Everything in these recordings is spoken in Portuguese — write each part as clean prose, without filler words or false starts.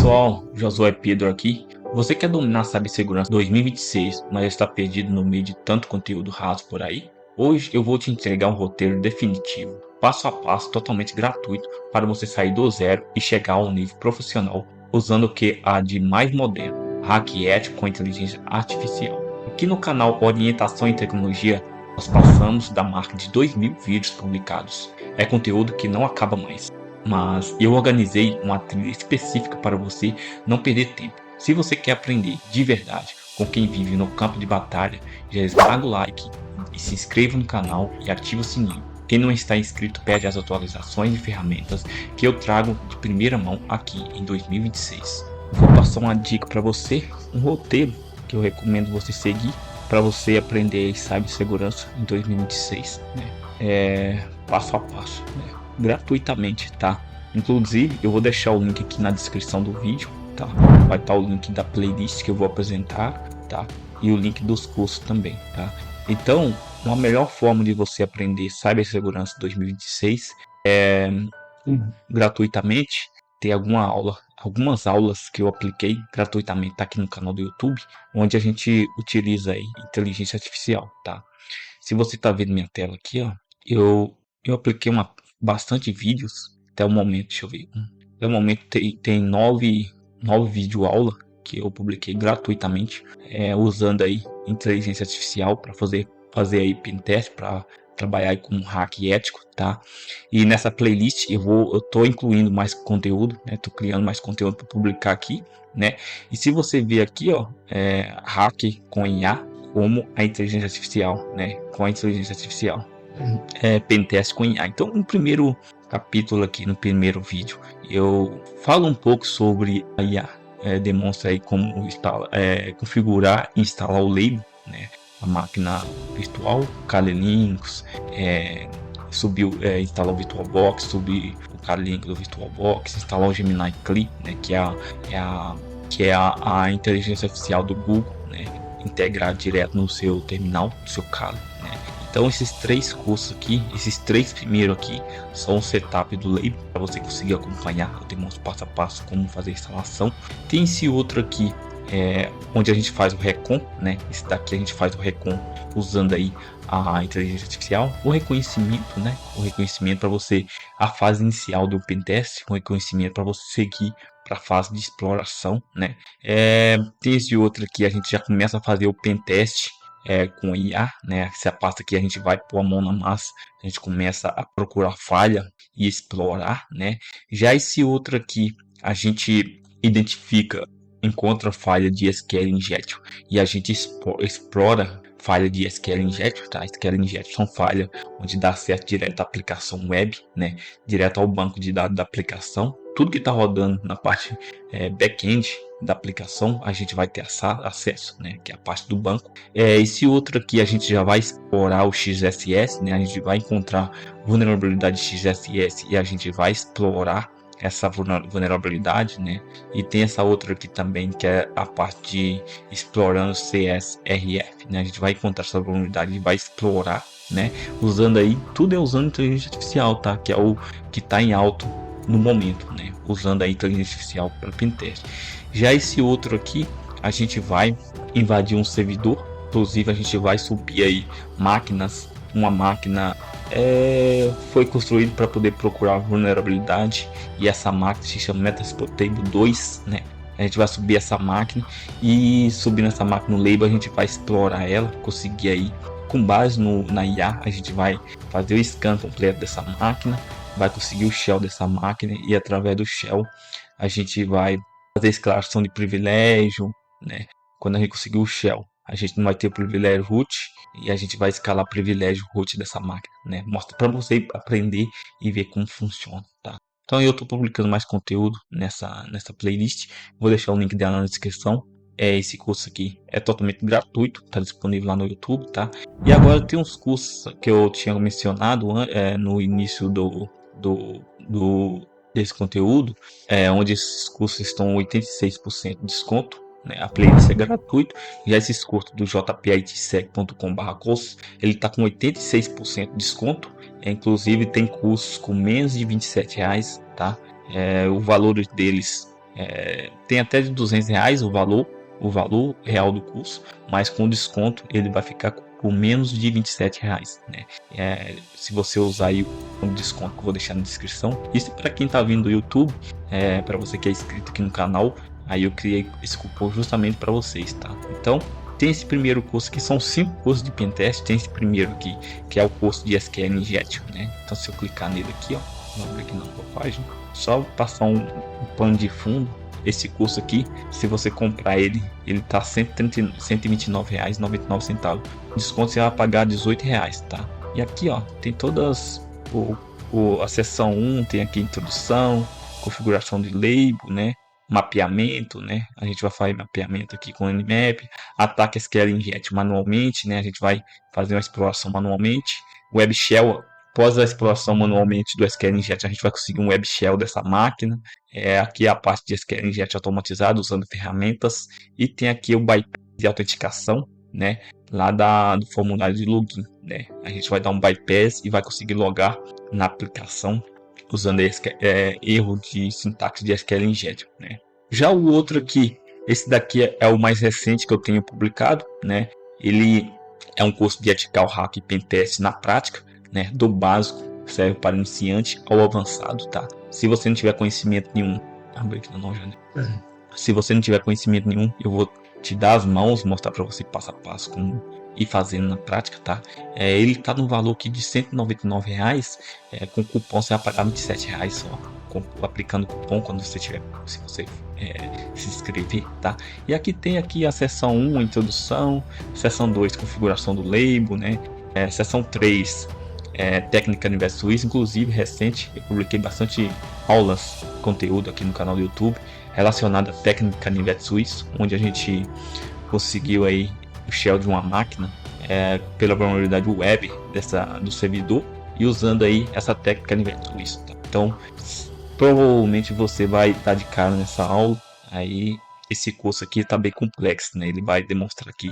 pessoal, Josué Pedro aqui. Você quer dominar a cibersegurança 2026, mas está perdido no meio de tanto conteúdo raso por aí? Hoje eu vou te entregar um roteiro definitivo, passo a passo, totalmente gratuito, para você sair do zero e chegar a um nível profissional usando o que há de mais moderno, hack ético com inteligência artificial. Aqui no canal Orientação em Tecnologia, nós passamos da marca de 2.000 vídeos publicados. É conteúdo que não acaba mais. Mas eu organizei uma trilha específica para você não perder tempo. Se você quer aprender de verdade com quem vive no campo de batalha, já esmaga o like e se inscreva no canal e ative o sininho. Quem não está inscrito pede as atualizações de ferramentas que eu trago de primeira mão aqui em 2026. Vou passar uma dica para você, um roteiro que eu recomendo você seguir para você aprender cibersegurança em 2026, passo a passo, gratuitamente, tá? Inclusive eu vou deixar o link aqui na descrição do vídeo, tá? Vai estar o link da playlist que eu vou apresentar, tá? E o link dos cursos também, tá? Então, uma melhor forma de você aprender cibersegurança 2026 é gratuitamente ter algumas aulas que eu apliquei gratuitamente tá aqui no canal do YouTube, onde a gente utiliza aí inteligência artificial, tá? Se você está vendo minha tela aqui, ó, eu apliquei bastante vídeos até o momento, deixa eu ver. Até o momento tem 9 vídeo aula que eu publiquei gratuitamente, usando aí inteligência artificial para fazer aí pentest, para trabalhar aí com hack ético, tá? E nessa playlist eu tô incluindo mais conteúdo, né? Tô criando mais conteúdo para publicar aqui, né? E se você ver aqui, ó, hack com IA, como a inteligência artificial, né? Com a inteligência artificial, pentest com IA. Então, no primeiro capítulo aqui, no primeiro vídeo, eu falo um pouco sobre a IA, demonstra aí como configurar e instalar o label, né? A máquina virtual, Kali Linux, instalar o VirtualBox, subir o Kali Linux do VirtualBox, instalar o Gemini Clip, né? Que é a inteligência artificial do Google, né? Integrar direto no seu terminal, no seu Kali, né? Então esses 3 cursos aqui, esses 3 primeiros aqui, são o setup do label para você conseguir acompanhar. Eu demonstro passo a passo como fazer a instalação. Tem esse outro aqui, onde a gente faz o recon, né? Esse daqui a gente faz o recon usando aí a inteligência artificial, o reconhecimento, né? O reconhecimento para você, a fase inicial do pentest, o reconhecimento para você seguir para a fase de exploração, né? Tem esse outro aqui, a gente já começa a fazer o pentest com IA, né? Essa pasta aqui a gente vai pôr a mão na massa, a gente começa a procurar falha e explorar, né? Já esse outro aqui a gente encontra falha de SQL injection e a gente explora falha de SQL injection, tá? SQL injection são falha onde dá acesso direto à aplicação web, né? Direto ao banco de dados da aplicação. Tudo que está rodando na parte back-end da aplicação, a gente vai ter acesso, né? Que é a parte do banco. Esse outro aqui a gente já vai explorar o XSS, né? A gente vai encontrar vulnerabilidade XSS e a gente vai explorar essa vulnerabilidade, né? E tem essa outra aqui também, que é a parte de explorando CSRF, né? A gente vai encontrar essa vulnerabilidade e vai explorar, né? Usando aí, tudo usando inteligência artificial, tá? Que é o que está em alto no momento, né? Usando a inteligência artificial para pentest. Já esse outro aqui, a gente vai invadir um servidor, inclusive a gente vai subir aí máquinas, uma máquina foi construído para poder procurar vulnerabilidade, e essa máquina se chama Metasploitable 2, né? A gente vai subir essa máquina e subindo essa máquina no label a gente vai explorar ela, conseguir aí com base na IA a gente vai fazer o scan completo dessa máquina, vai conseguir o shell dessa máquina e através do shell a gente vai fazer a escalação de privilégio, né? Quando a gente conseguir o shell, a gente não vai ter o privilégio root e a gente vai escalar o privilégio root dessa máquina, né? Mostra para você aprender e ver como funciona, tá? Então eu estou publicando mais conteúdo nessa playlist, vou deixar o link dela na descrição. Esse curso aqui é totalmente gratuito, está disponível lá no YouTube, tá? E agora tem uns cursos que eu tinha mencionado no início desse conteúdo, onde esses cursos estão 86% de desconto, né? A playlist é gratuito. Já esses cursos do jpitsec.com/cursos, ele está com 86% de desconto. Inclusive tem cursos com menos de R$ 27, tá? O valor deles Tem até de R$200 o valor real do curso, mas com desconto ele vai ficar por menos de R$27, né? Se você usar aí o desconto que eu vou deixar na descrição. Isso para quem tá vindo do YouTube, para você que é inscrito aqui no canal, aí eu criei esse cupom justamente para vocês, tá? Então tem esse primeiro curso que são 5 cursos de Pentest. Tem esse primeiro aqui que é o curso de SQL Injection, né? Então se eu clicar nele aqui, ó, vamos ver aqui na página, só passar um pano de fundo. Esse curso aqui, se você comprar ele tá R$129,99. Desconto você vai pagar R$18, tá? E aqui, ó, tem todas a seção 1, tem aqui introdução, configuração de label, né? Mapeamento, né? A gente vai fazer mapeamento aqui com o Nmap, ataque SQL Inject manualmente, né? A gente vai fazer uma exploração manualmente. Web Shell, após a exploração manualmente do SQL Inject, a gente vai conseguir um Web Shell dessa máquina. Aqui é a parte de SQL Inject automatizado usando ferramentas, e tem aqui o bypass de autenticação, né? Lá do formulário de login, né? A gente vai dar um bypass e vai conseguir logar na aplicação usando erro de sintaxe de SQL Injection, né? Já o outro aqui, esse daqui é o mais recente que eu tenho publicado, né? Ele é um curso de Ethical Hack e Pentest na prática, né? Do básico, serve para iniciante ao avançado, tá? Se você não tiver conhecimento nenhum, se você não tiver conhecimento nenhum, eu vou te dar as mãos, mostrar para você passo a passo como ir fazendo na prática, tá? Ele tá no valor aqui de R$199, com cupom você vai pagar R$27 só, aplicando o cupom quando você tiver, se você se inscrever, tá? E aqui tem aqui a seção 1, introdução, seção 2, configuração do label, né? Seção 3, técnica Universo Suíço. Inclusive recente eu publiquei bastante aulas, conteúdo aqui no canal do YouTube relacionado à técnica Universo Suíço, onde a gente conseguiu aí o shell de uma máquina pela vulnerabilidade web do servidor, e usando aí essa técnica Universo Suíço, tá? Então provavelmente você vai estar de cara nessa aula. Aí esse curso aqui está bem complexo, né? Ele vai demonstrar aqui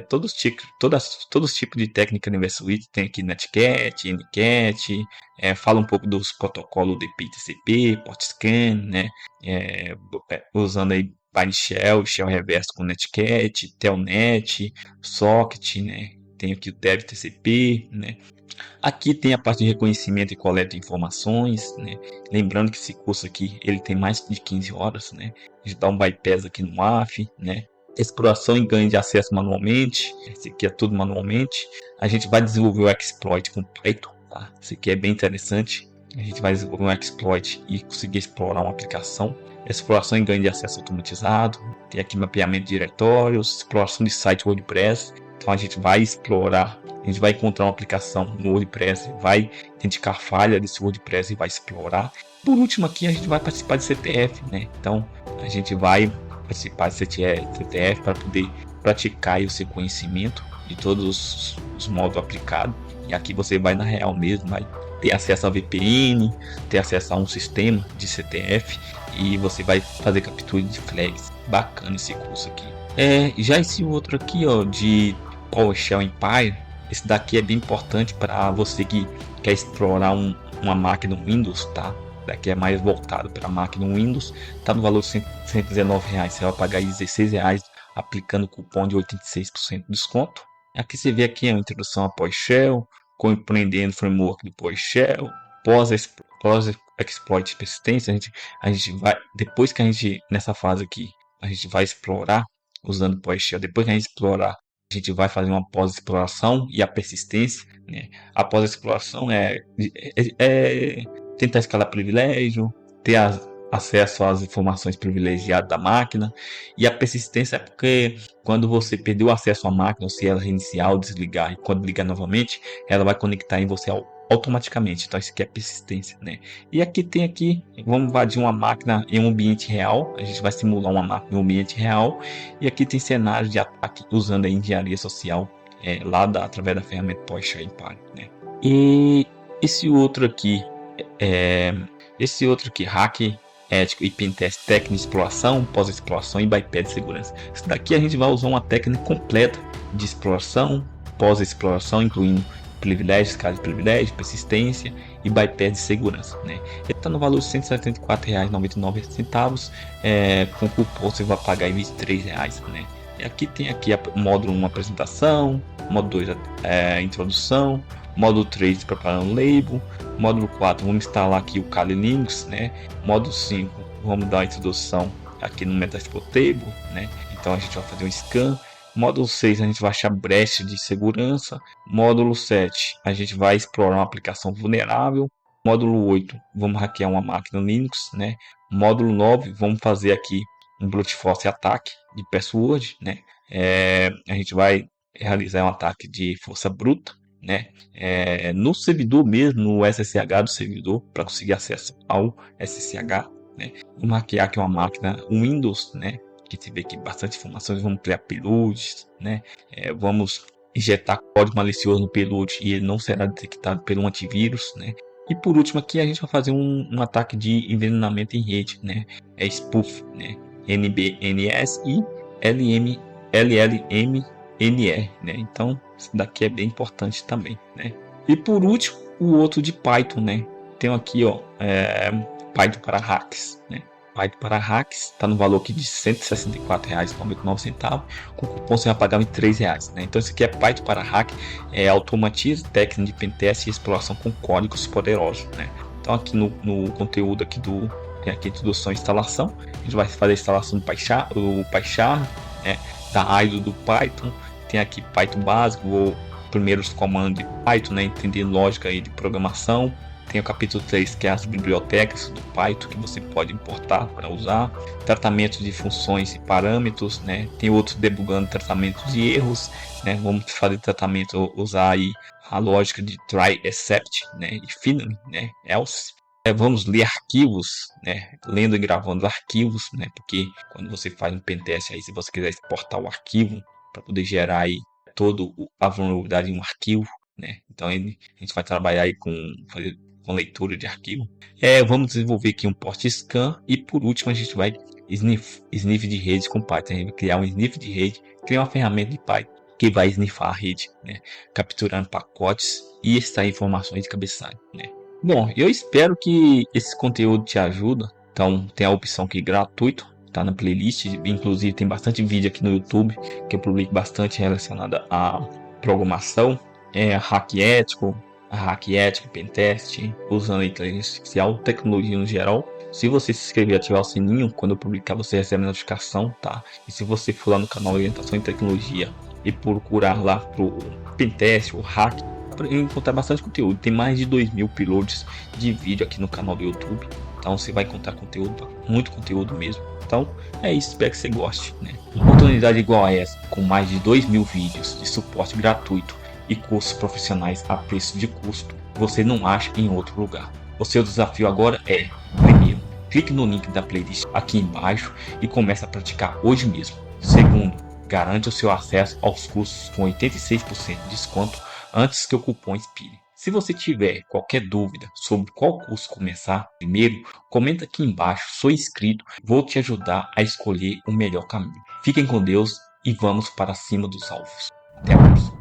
todos os tipos de técnica Universo Suíço. Tem aqui Netcat, Ncat, fala um pouco dos protocolos de PTCP, PortScan, né? Usando aí Bind Shell, Shell Reverso com Netcat, Telnet, Socket, né? Tem aqui o DevTCP, né? Aqui tem a parte de reconhecimento e coleta de informações, né? Lembrando que esse curso aqui ele tem mais de 15 horas, né? A gente dá um bypass aqui no AF, né? Exploração e ganho de acesso manualmente. Esse aqui é tudo manualmente. A gente vai desenvolver o exploit com Python, tá? Esse aqui é bem interessante. A gente vai desenvolver um exploit e conseguir explorar uma aplicação. Exploração e ganho de acesso automatizado. Tem aqui mapeamento de diretórios, exploração de site WordPress. Então a gente vai explorar, a gente vai encontrar uma aplicação no WordPress, vai identificar falha desse WordPress e vai explorar. Por último aqui a gente vai participar de CTF, né? Então a gente vai participar de CTF para poder praticar o seu conhecimento de todos os modos aplicados. E aqui você vai na real mesmo, vai ter acesso a VPN, ter acesso a um sistema de CTF, e você vai fazer captura de flags. Bacana esse curso aqui. Já esse outro aqui, ó, de PowerShell Empire, esse daqui é bem importante para você que quer explorar uma máquina Windows, tá? Daqui é mais voltado para a máquina Windows, tá no valor de R$119, você vai pagar R$16 aplicando o cupom de 86% de desconto. Aqui você vê aqui a introdução a PowerShell, compreendendo o framework do PowerShell, pós-exploit de persistência. A gente vai, depois que a gente, nessa fase aqui, a gente vai explorar usando PowerShell. Depois que a gente explorar, a gente vai fazer uma pós-exploração e a persistência, né? A pós-exploração é tentar escalar privilégio, ter acesso às informações privilegiadas da máquina. E a persistência é porque quando você perdeu o acesso à máquina, se ela reiniciar ou desligar, e quando ligar novamente, ela vai conectar em você automaticamente. Então isso aqui é persistência, né? E aqui vamos invadir uma máquina em um ambiente real. A gente vai simular uma máquina em um ambiente real. E aqui tem cenários de ataque usando a engenharia social através da ferramenta PowerShell Empire, né? E esse outro aqui, hack ético e pentest, técnica de exploração, pós-exploração e bypass de segurança. Isso daqui a gente vai usar uma técnica completa de exploração, pós-exploração, incluindo privilégios, escala de privilégio, persistência e bypass de segurança, né? Ele está no valor de R$ 174,99, com cupom você vai pagar R$ 23, né? E aqui tem aqui o módulo 1, apresentação, módulo 2, introdução, módulo 3, preparando label, módulo 4, vamos instalar aqui o Kali Linux, né? Módulo 5, vamos dar a introdução aqui no Metasploit Table, né? Então a gente vai fazer um scan. Módulo 6, a gente vai achar brecha de segurança. Módulo 7, a gente vai explorar uma aplicação vulnerável. Módulo 8, vamos hackear uma máquina Linux, né? Módulo 9, vamos fazer aqui um brute force ataque de password, né? A gente vai realizar um ataque de força bruta, né? No servidor mesmo, no SSH do servidor, para conseguir acesso ao SSH, né? Vamos hackear aqui uma máquina Windows, né? Que se vê aqui bastante informações, vamos criar payloads, né? Vamos injetar código malicioso no payload e ele não será detectado pelo antivírus, né? E por último aqui a gente vai fazer um ataque de envenenamento em rede, né? Spoof, né? NBNS e LLMNE, né? Então isso daqui é bem importante também, né? E por último o outro de Python, né? Tem aqui, ó, Python para hacks, né? Python para hacks está no valor aqui de R$ 164,99, com cupom você vai pagar R$ 3, né? Então isso aqui é Python para hack, automatiza técnica de pentest e exploração com códigos poderosos, né? Então aqui no conteúdo aqui tem aqui a introdução e instalação, a gente vai fazer a instalação do PyCharm, né? Da ISO do Python, tem aqui Python básico, ou primeiros comandos de Python, né? Entender lógica aí de programação. Tem o capítulo 3, que é as bibliotecas do Python que você pode importar para usar, tratamento de funções e parâmetros, né? Tem outros debugando tratamento de erros, né? Vamos fazer tratamento, usar aí a lógica de try except, né? E finally, né? Else. Vamos ler arquivos, né? Lendo e gravando arquivos, né? Porque quando você faz um pentest aí, se você quiser exportar o arquivo para poder gerar aí toda a vulnerabilidade em um arquivo, né? Então a gente vai trabalhar aí com leitura de arquivo. Vamos desenvolver aqui um port scan e por último a gente vai sniff de rede com Python. A gente vai criar um sniff de rede, criar uma ferramenta de Python que vai sniffar a rede, né? Capturando pacotes e extrair informações de cabeçalho, né? Bom, eu espero que esse conteúdo te ajude. Então tem a opção aqui gratuito, tá na playlist, inclusive tem bastante vídeo aqui no YouTube que eu publico bastante relacionada à programação, hack ético, pentest, usando a inteligência artificial, tecnologia no geral. Se você se inscrever e ativar o sininho, quando eu publicar você recebe a notificação, tá? E se você for lá no canal Orientação em Tecnologia e procurar lá pro pentest ou hack, para encontrar bastante conteúdo. Tem mais de 2.000 uploads de vídeo aqui no canal do YouTube. Então você vai encontrar conteúdo, muito conteúdo mesmo. Então é isso, espero que você goste, né? Oportunidade igual a essa, com mais de 2.000 vídeos de suporte gratuito e cursos profissionais a preço de custo, você não acha em outro lugar. O seu desafio agora é: primeiro, clique no link da playlist aqui embaixo e comece a praticar hoje mesmo. Segundo, garante o seu acesso aos cursos com 86% de desconto antes que o cupom expire. Se você tiver qualquer dúvida sobre qual curso começar primeiro, comenta aqui embaixo, sou inscrito, vou te ajudar a escolher o melhor caminho. Fiquem com Deus e vamos para cima dos alvos. Até a próxima.